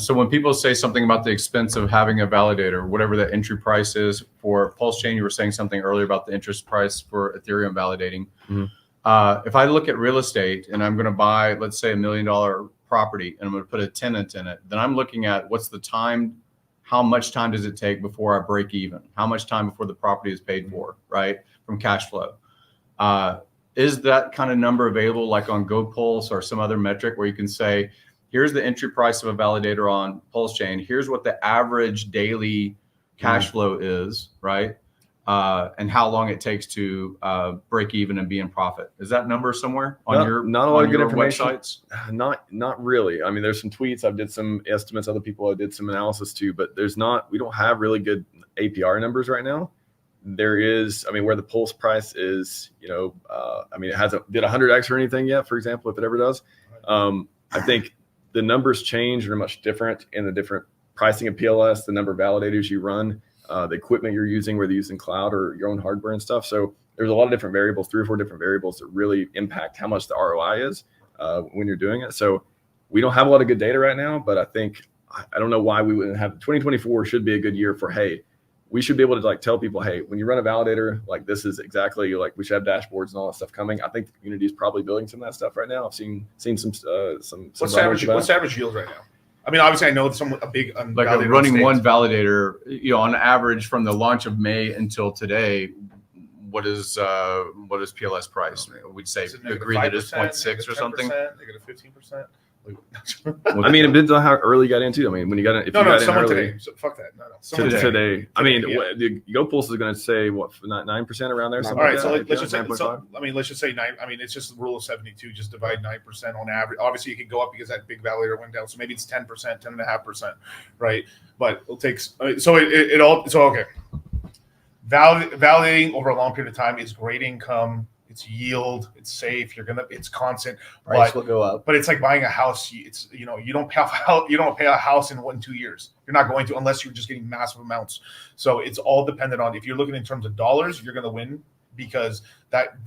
So when people say something about the expense of having a validator, whatever the entry price is for PulseChain, you were saying something earlier about the interest price for Ethereum validating. If I look at real estate and I'm going to buy, let's say, $1 million property, and I'm going to put a tenant in it, then I'm looking at what's the time, how much time does it take before I break even? How much time before the property is paid for, right? From cash flow. Is that kind of number available like on GoPulse or some other metric where you can say, here's the entry price of a validator on PulseChain. Here's what the average daily cash flow is, right? And how long it takes to break even and be in profit. Is that number somewhere on your not a lot of good information? Websites? Not really. I mean, there's some tweets. I did some estimates. Other people I did some analysis too, but we don't have really good APR numbers right now. There is, I mean, where the Pulse price is, I mean, it hasn't did 100x or anything yet, for example, if it ever does. I think the numbers change are much different in the different pricing of PLS, the number of validators you run, the equipment you're using, whether you're using cloud or your own hardware and stuff. So there's a lot of different variables, 3 or 4 different variables that really impact how much the ROI is when you're doing it. So we don't have a lot of good data right now, but I think, I don't know why we wouldn't have. 2024 should be a good year for, hey, we should be able to like tell people, hey, when you run a validator, like this is exactly like we should have dashboards and all that stuff coming. I think the community is probably building some of that stuff right now. I've seen some. What's the average yield right now? I mean, obviously, I know a big like running one validator. On average, from the launch of May until today, what is PLS price? We'd say agree that it's 0.6 or something. Negative 15%. I mean, it depends on how early you got into. I mean, when you got in, if you got in early, today. So fuck that. No. Today. I mean, the GoPulse is going to say what 9% around there. All right, so let's just say. Let's just say 9. I mean, it's just the rule of 72. Just divide 9% on average. Obviously, you can go up because that big validator went down. So maybe it's 10%, 10.5%, right? But it takes. So it all. So okay. Validating over a long period of time is great income. It's yield. It's safe. It's constant. Price will go up. But it's like buying a house. It's you don't pay a house in 1-2 years. You're not going to unless you're just getting massive amounts. So it's all dependent on if you're looking in terms of dollars, you're going to win because that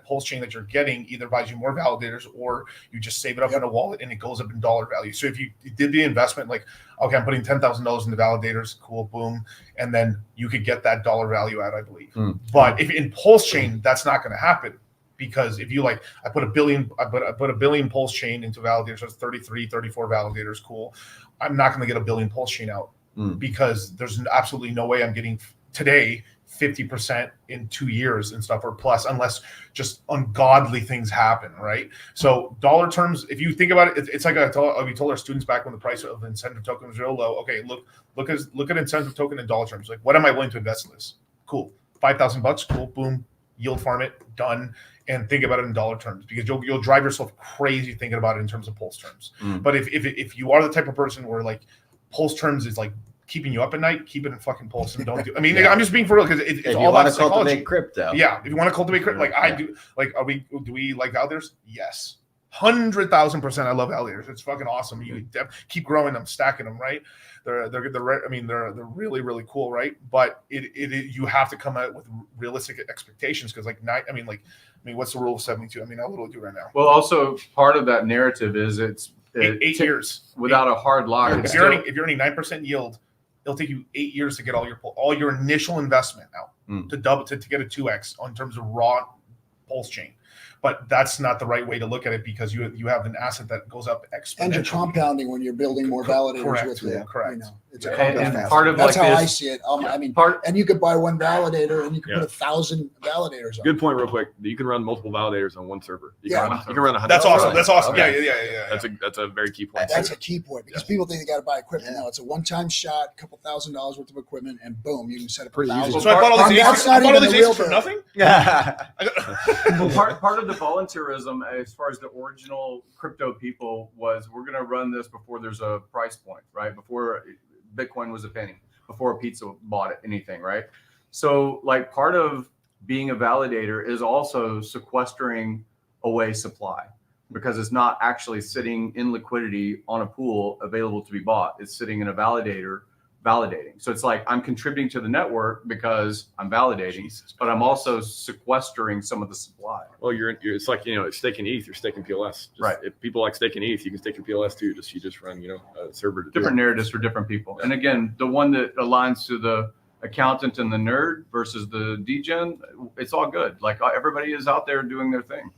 pulse chain that you're getting either buys you more validators or you just save it up in a wallet and it goes up in dollar value. So if you did the investment, like, okay, I'm putting $10,000 into validators, cool, boom, and then you could get that dollar value out, I believe. But if in PulseChain, that's not going to happen because if you I put a billion PulseChain into validators, so it's 33, 34 validators, cool. I'm not going to get a billion PulseChain out because there's absolutely no way I'm getting today 50% in 2 years and stuff or plus, unless just ungodly things happen, right? So dollar terms, if you think about it, it's like we told our students back when the price of the incentive token was real low. Okay, look at incentive token in dollar terms. Like, what am I willing to invest in this? Cool, $5,000, cool, boom, yield farm it, done. And think about it in dollar terms because you'll drive yourself crazy thinking about it in terms of pulse terms. But if you are the type of person where like pulse terms is like keeping you up at night, keep it in fucking pulse and don't do. I mean, I'm just being for real because it's all about psychology. Cultivate crypto. Yeah, if you want to cultivate crypto, like I do. Like, do we like validators? Yes, 100,000%. I love validators. It's fucking awesome. You keep growing them, stacking them, right? They're really really cool, right? But you have to come out with realistic expectations because what's the rule of 72? I mean, how little do right now? Well, also part of that narrative is it's 8 years without a hard lock. If you're earning 9% yield, it'll take you 8 years to get all your initial investment out to double to get a 2x in terms of raw pulse chain. But that's not the right way to look at it because you have an asset that goes up exponentially. And you're compounding when you're building more validators with it. Correct. It's a compound. Part of that's like how this, I see it. And you could buy one validator and you could put 1,000 validators on. Good point, real quick. You can run multiple validators on one server. You can run 100. That's awesome. That's awesome. Okay. Yeah. That's a very key point. That's a key point because people think they got to buy equipment. No, it's a one-time shot, a couple $1,000s worth of equipment, and boom, you can set up pretty easy. So I bought all these ASICs for nothing. Yeah. Well, part of the volunteerism, as far as the original crypto people, was we're going to run this before there's a price point, right? Before Bitcoin was a penny, before a pizza bought it, anything, right? So like part of being a validator is also sequestering away supply because it's not actually sitting in liquidity on a pool available to be bought. It's sitting in a validator validating. So it's like I'm contributing to the network because I'm validating, but I'm also sequestering some of the supply. Well, it's like, staking ETH, you're staking PLS. Right. If people like staking ETH, you can stake your PLS too. You just run, a server to do Different it. narratives for different people. And again, the one that aligns to the accountant and the nerd versus the degen, it's all good. Like everybody is out there doing their thing.